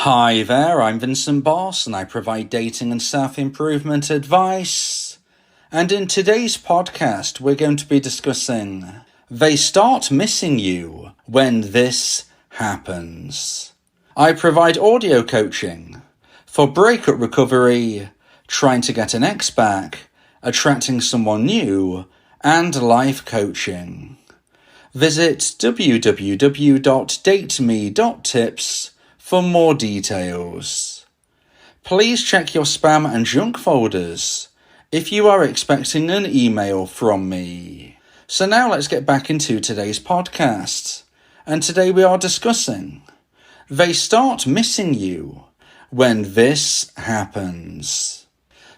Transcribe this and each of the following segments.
Hi there, I'm Vincent Bos and I provide dating and self-improvement advice. And in today's podcast, we're going to be discussing they start missing you when this happens. I provide audio coaching for breakup recovery, trying to get an ex back, attracting someone new, and life coaching. Visit www.dateme.tips for more details. Please check your spam and junk folders if you are expecting an email from me. So now let's get back into today's podcast. And today we are discussing they start missing you when this happens.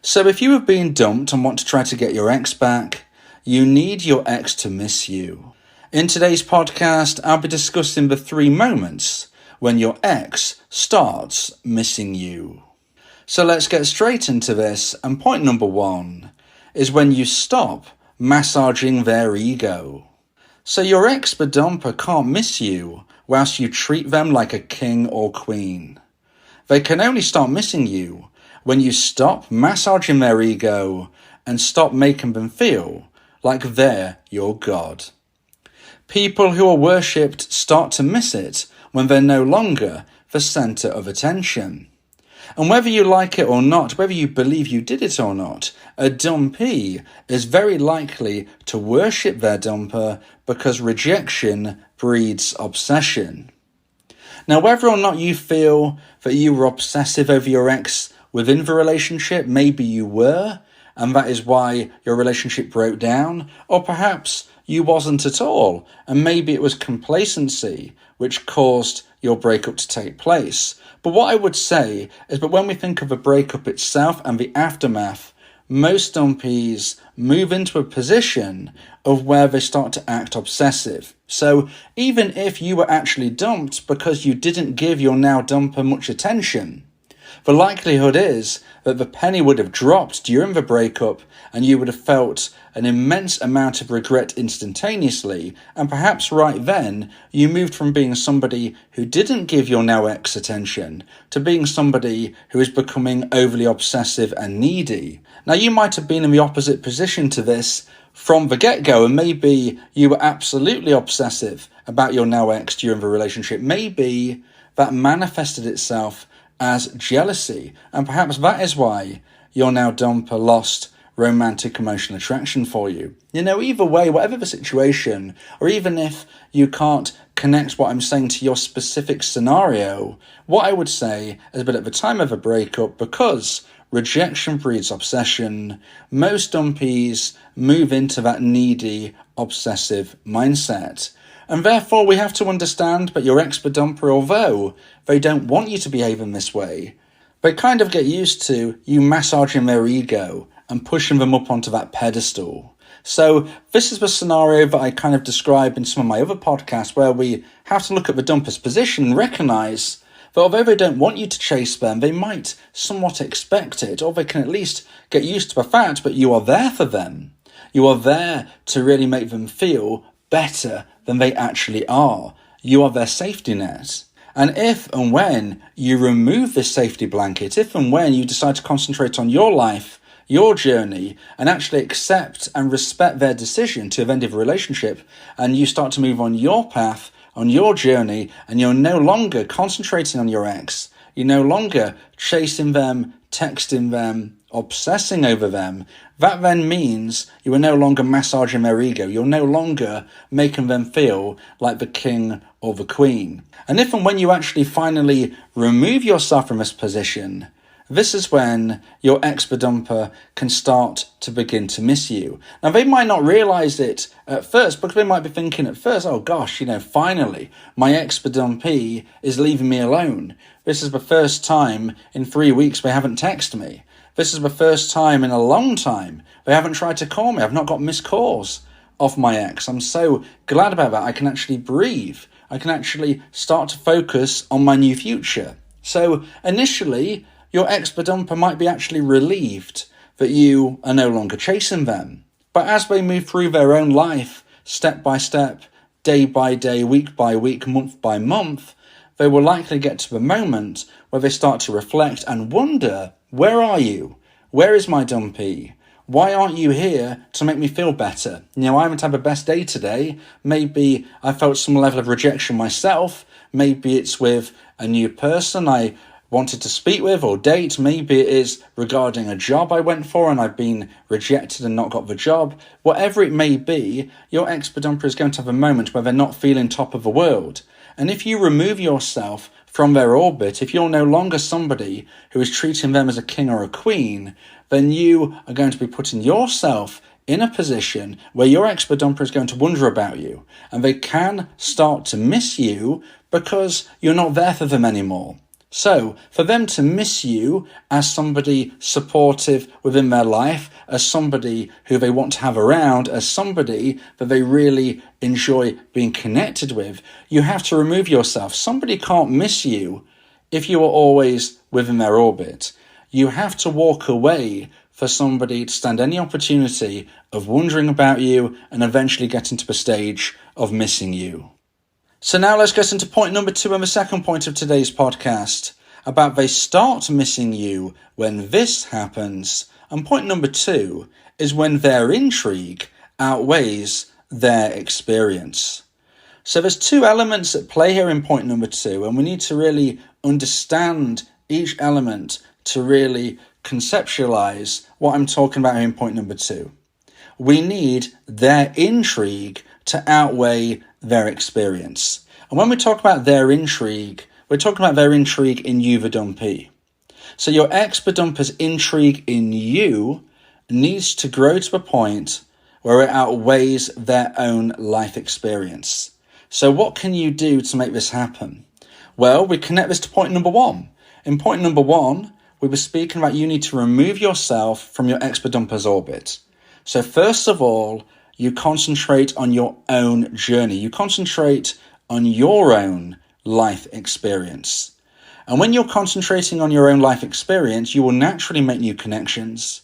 So if you have been dumped and want to try to get your ex back, you need your ex to miss you. In today's podcast, I'll be discussing the 3 moments when your ex starts missing you. So let's get straight into this, and point number 1 is when you stop massaging their ego. So your ex-dumper can't miss you whilst you treat them like a king or queen. They can only start missing you when you stop massaging their ego and stop making them feel like they're your god. People who are worshipped start to miss it when they're no longer the centre of attention. And whether you like it or not, whether you believe you did it or not, a dumpee is very likely to worship their dumper because rejection breeds obsession. Now, whether or not you feel that you were obsessive over your ex within the relationship, maybe you were, and that is why your relationship broke down, or perhaps you wasn't at all, and maybe it was complacency which caused your breakup to take place. But what I would say is that when we think of a breakup itself and the aftermath, most dumpees move into a position of where they start to act obsessive. So even if you were actually dumped because you didn't give your now dumper much attention, the likelihood is that the penny would have dropped during the breakup and you would have felt an immense amount of regret instantaneously, and perhaps right then you moved from being somebody who didn't give your now ex attention to being somebody who is becoming overly obsessive and needy. Now you might have been in the opposite position to this from the get-go, and maybe you were absolutely obsessive about your now ex during the relationship. Maybe that manifested itself as jealousy, and perhaps that is why your now dumper lost romantic emotional attraction for you. You know, either way, whatever the situation, or even if you can't connect what I'm saying to your specific scenario, what I would say is that at the time of a breakup, because rejection breeds obsession, most dumpees move into that needy, obsessive mindset. And therefore, we have to understand that your ex-dumper, although they don't want you to behave in this way, they kind of get used to you massaging their ego and pushing them up onto that pedestal. So this is the scenario that I kind of describe in some of my other podcasts, where we have to look at the dumper's position and recognise that although they don't want you to chase them, they might somewhat expect it, or they can at least get used to the fact that you are there for them. You are there to really make them feel better than they actually are. You are their safety net. And if and when you remove this safety blanket, if and when you decide to concentrate on your life, your journey, and actually accept and respect their decision to have ended the relationship, and you start to move on your path, on your journey, and you're no longer concentrating on your ex, you're no longer chasing them, texting them, obsessing over them, that then means you are no longer massaging their ego. You're no longer making them feel like the king or the queen. And if and when you actually finally remove yourself from this position, this is when your ex-dumper can start to begin to miss you. Now, they might not realise it at first, because they might be thinking at first, oh gosh, finally, my ex-dumpee is leaving me alone. This is the first time in 3 weeks they haven't texted me. This is the first time in a long time they haven't tried to call me. I've not got missed calls off my ex. I'm so glad about that. I can actually breathe. I can actually start to focus on my new future. So initially, your ex-dumper might be actually relieved that you are no longer chasing them. But as they move through their own life, step by step, day by day, week by week, month by month, they will likely get to the moment where they start to reflect and wonder, where are you? Where is my dumpee? Why aren't you here to make me feel better? I haven't had the best day today. Maybe I felt some level of rejection myself. Maybe it's with a new person I wanted to speak with or date. Maybe it is regarding a job I went for and I've been rejected and not got the job. Whatever it may be, your ex-bedumper is going to have a moment where they're not feeling top of the world. And if you remove yourself from their orbit, if you're no longer somebody who is treating them as a king or a queen, then you are going to be putting yourself in a position where your ex-bedumper is going to wonder about you, and they can start to miss you because you're not there for them anymore. So, for them to miss you as somebody supportive within their life, as somebody who they want to have around, as somebody that they really enjoy being connected with, you have to remove yourself. Somebody can't miss you if you are always within their orbit. You have to walk away for somebody to stand any opportunity of wondering about you and eventually getting to the stage of missing you. So now let's get into point number 2 and the second point of today's podcast, about they start missing you when this happens. And point number 2 is when their intrigue outweighs their experience. So there's 2 elements at play here in point number 2, and we need to really understand each element to really conceptualize what I'm talking about here in point number 2. We need their intrigue to outweigh their experience. And when we talk about their intrigue, we're talking about their intrigue in you, the dumpee. So your ex-bedumper's intrigue in you needs to grow to a point where it outweighs their own life experience. So what can you do to make this happen? Well, we connect this to point number 1. In point number 1, we were speaking about you need to remove yourself from your ex-bedumper's orbit. So first of all, you concentrate on your own journey. You concentrate on your own life experience. And when you're concentrating on your own life experience, you will naturally make new connections,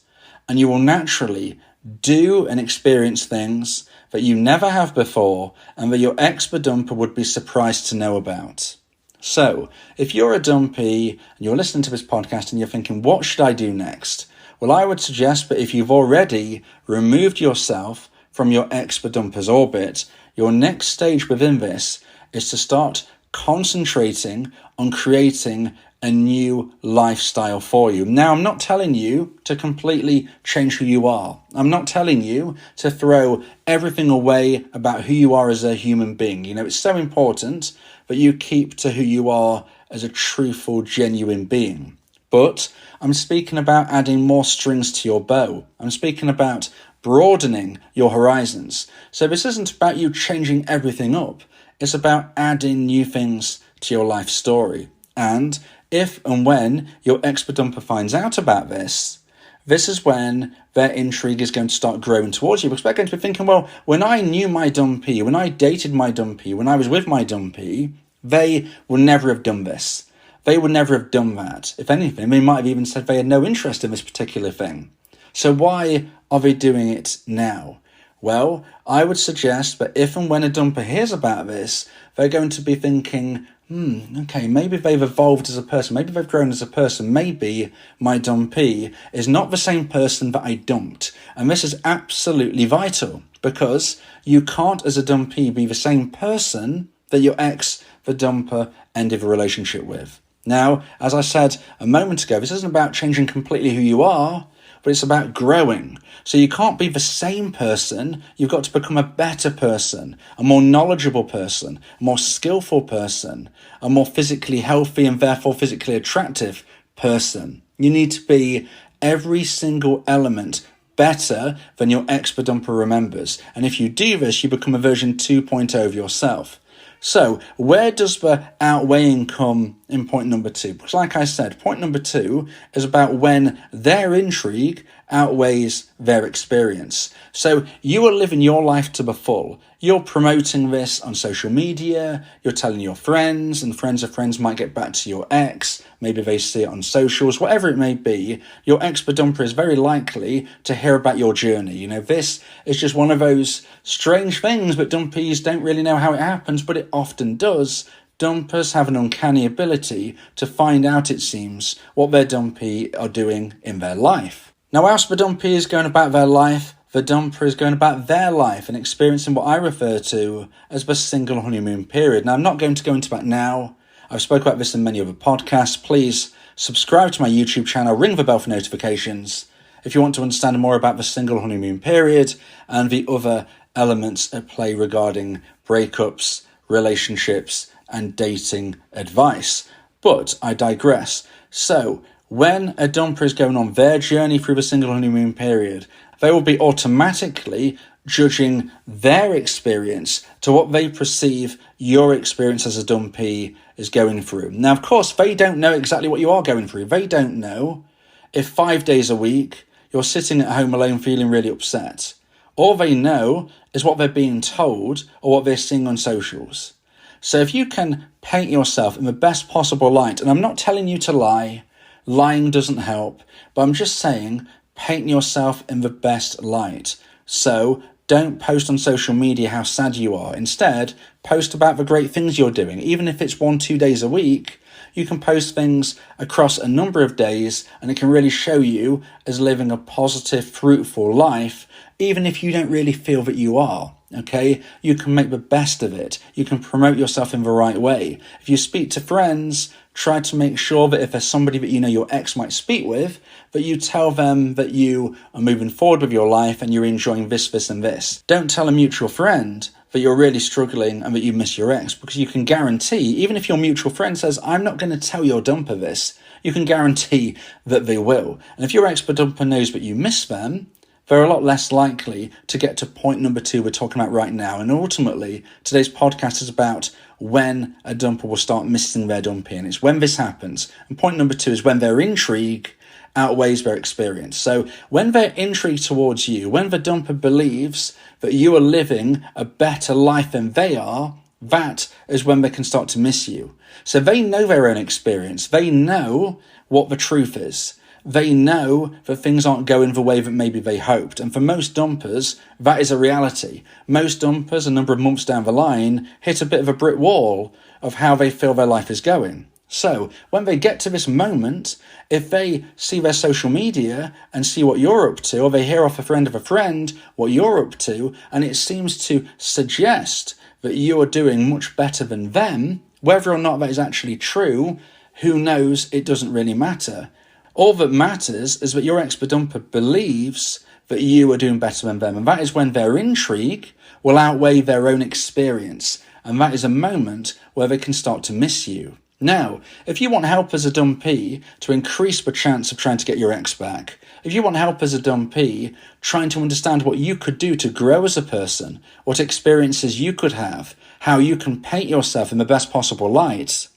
and you will naturally do and experience things that you never have before and that your ex-bedumper would be surprised to know about. So, if you're a dumpee and you're listening to this podcast and you're thinking, what should I do next? Well, I would suggest that if you've already removed yourself from your ex-bedumper's orbit, your next stage within this is to start concentrating on creating a new lifestyle for you. Now, I'm not telling you to completely change who you are. I'm not telling you to throw everything away about who you are as a human being. It's so important that you keep to who you are as a truthful, genuine being. But I'm speaking about adding more strings to your bow. I'm speaking about broadening your horizons. So this isn't about you changing everything up. It's about adding new things to your life story. And if and when your ex-bedumper finds out about this, this is when their intrigue is going to start growing towards you, because they're going to be thinking, well, when I knew my dumpee, when I dated my dumpee, when I was with my dumpee, they would never have done this. They would never have done that. If anything, they might have even said they had no interest in this particular thing. So why are they doing it now? Well, I would suggest that if and when a dumper hears about this, they're going to be thinking, okay, maybe they've evolved as a person, maybe they've grown as a person, maybe my dumpee is not the same person that I dumped. And this is absolutely vital, because you can't, as a dumpee, be the same person that your ex, the dumper, ended the relationship with. Now, as I said a moment ago, this isn't about changing completely who you are, but it's about growing. So you can't be the same person. You've got to become a better person, a more knowledgeable person, a more skillful person, a more physically healthy and therefore physically attractive person. You need to be every single element better than your ex-bedumper remembers. And if you do this, you become a version 2.0 of yourself. So where does the outweighing come in point number 2? Because like I said, point number 2 is about when their intrigue outweighs their experience. So you are living your life to the full. You're promoting this on social media, you're telling your friends, and friends of friends might get back to your ex, maybe they see it on socials, whatever it may be, your ex-bedumper is very likely to hear about your journey. This is just one of those strange things, but dumpees don't really know how it happens, but it often does. dumpers have an uncanny ability to find out, it seems, what their dumpee are doing in their life. Now, whilst the dumpee is going about their life, the dumper is going about their life and experiencing what I refer to as the single honeymoon period. Now, I'm not going to go into that now. I've spoken about this in many other podcasts. Please subscribe to my YouTube channel, ring the bell for notifications if you want to understand more about the single honeymoon period and the other elements at play regarding breakups, relationships, and dating advice. But I digress. So, when a dumper is going on their journey through the single honeymoon period, they will be automatically judging their experience to what they perceive your experience as a dumpee is going through. Now, of course, they don't know exactly what you are going through. They don't know if 5 days a week you're sitting at home alone feeling really upset. All they know is what they're being told or what they're seeing on socials. So if you can paint yourself in the best possible light, and I'm not telling you to lie, lying doesn't help, but I'm just saying paint yourself in the best light. So don't post on social media how sad you are. Instead, post about the great things you're doing. Even if it's 1-2 days a week, you can post things across a number of days and it can really show you as living a positive, fruitful life, even if you don't really feel that you are. Okay, you can make the best of it. You can promote yourself in the right way. If you speak to friends, try to make sure that if there's somebody that you know your ex might speak with, that you tell them that you are moving forward with your life and you're enjoying this, this, and this. Don't tell a mutual friend that you're really struggling and that you miss your ex, because you can guarantee, even if your mutual friend says, I'm not going to tell your dumper this, you can guarantee that they will. And if your ex-dumper knows that you miss them, they're a lot less likely to get to point number 2 we're talking about right now. And ultimately, today's podcast is about when a dumper will start missing their dumpee. And it's when this happens. And point number 2 is when their intrigue outweighs their experience. So when they're intrigued towards you, when the dumper believes that you are living a better life than they are, that is when they can start to miss you. So they know their own experience. They know what the truth is. They know that things aren't going the way that maybe they hoped. And for most dumpers, that is a reality. Most dumpers, a number of months down the line, hit a bit of a brick wall of how they feel their life is going. So when they get to this moment, if they see their social media and see what you're up to, or they hear off a friend of a friend what you're up to, and it seems to suggest that you are doing much better than them, whether or not that is actually true, who knows, it doesn't really matter. All that matters is that your ex-dumper believes that you are doing better than them. And that is when their intrigue will outweigh their own experience. And that is a moment where they can start to miss you. Now, if you want help as a dumpee to increase the chance of trying to get your ex back, if you want help as a dumpee trying to understand what you could do to grow as a person, what experiences you could have, how you can paint yourself in the best possible light,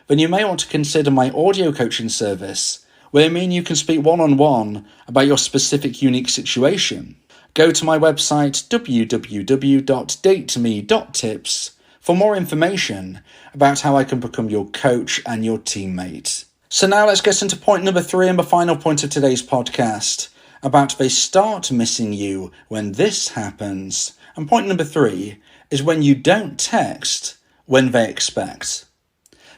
then you may want to consider my audio coaching service, where me and you can speak one-on-one about your specific unique situation. Go to my website www.dateme.tips for more information about how I can become your coach and your teammate. So now let's get into point number 3 and the final point of today's podcast, about they start missing you when this happens. And point number 3 is when you don't text when they expect.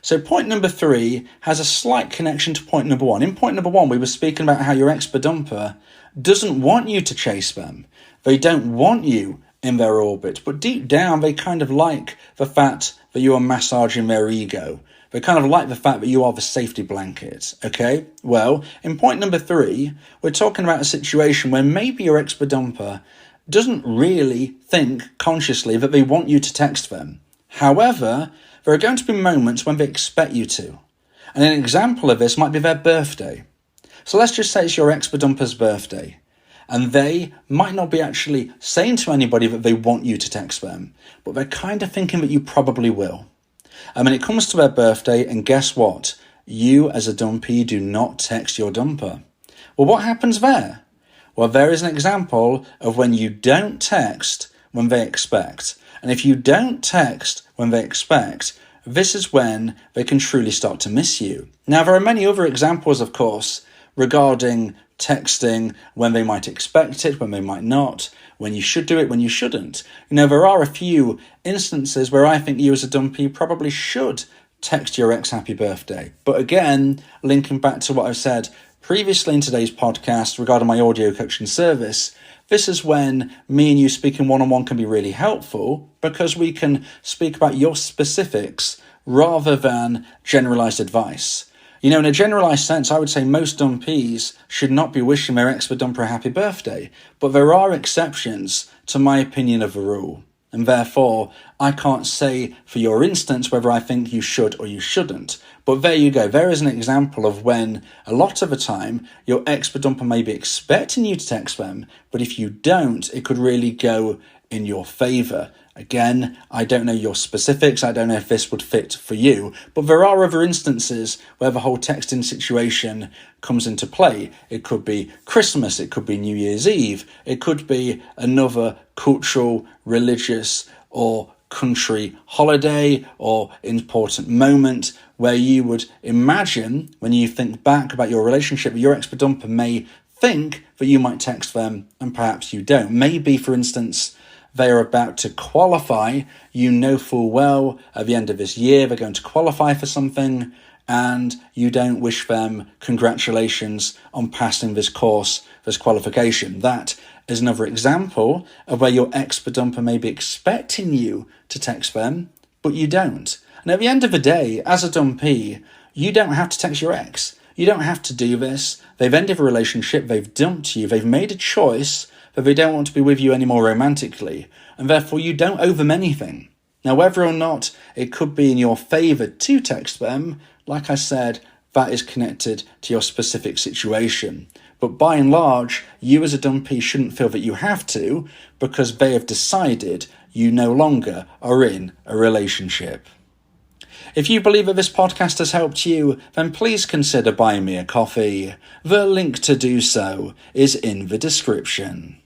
So point number 3 has a slight connection to point number 1. In point number 1, we were speaking about how your ex-dumper doesn't want you to chase them. They don't want you in their orbit, but deep down, they kind of like the fact that you are massaging their ego. They kind of like the fact that you are the safety blanket, okay? Well, in point number 3, we're talking about a situation where maybe your ex-dumper doesn't really think consciously that they want you to text them. However, there are going to be moments when they expect you to. And an example of this might be their birthday. So let's just say it's your ex-dumper's birthday. And they might not be actually saying to anybody that they want you to text them, but they're kind of thinking that you probably will. And when it comes to their birthday, and guess what? You as a dumpee do not text your dumper. Well, what happens there? Well, there is an example of when you don't text when they expect. And if you don't text when they expect, this is when they can truly start to miss you. Now, there are many other examples, of course, regarding texting, when they might expect it, when they might not, when you should do it, when you shouldn't. You know, there are a few instances where I think you as a dumpee probably should text your ex happy birthday. But again, linking back to what I've said previously in today's podcast regarding my audio coaching service, this is when me and you speaking one-on-one can be really helpful, because we can speak about your specifics rather than generalized advice. You know, in a generalized sense, I would say most dumpees should not be wishing their ex for dumper a happy birthday, but there are exceptions to my opinion of the rule. And therefore, I can't say for your instance whether I think you should or you shouldn't. But there you go. There is an example of when a lot of the time your ex-dumper may be expecting you to text them, but if you don't, it could really go in your favour. Again, I don't know your specifics. I don't know if this would fit for you, but there are other instances where the whole texting situation comes into play. It could be Christmas, it could be New Year's Eve, it could be another cultural, religious, or country holiday or important moment where you would imagine, when you think back about your relationship, your ex-dumper may think that you might text them and perhaps you don't. Maybe, for instance, they are about to qualify. You know full well at the end of this year they're going to qualify for something, and you don't wish them congratulations on passing this course, this qualification. That is another example of where your ex-dumper may be expecting you to text them, but you don't. And at the end of the day, as a dumpee, you don't have to text your ex. You don't have to do this. They've ended a relationship, they've dumped you, they've made a choice that they don't want to be with you anymore romantically, and therefore you don't owe them anything. Now, whether or not it could be in your favour to text them, like I said, that is connected to your specific situation. But by and large, you as a dumpee shouldn't feel that you have to, because they have decided you no longer are in a relationship. If you believe that this podcast has helped you, then please consider buying me a coffee. The link to do so is in the description.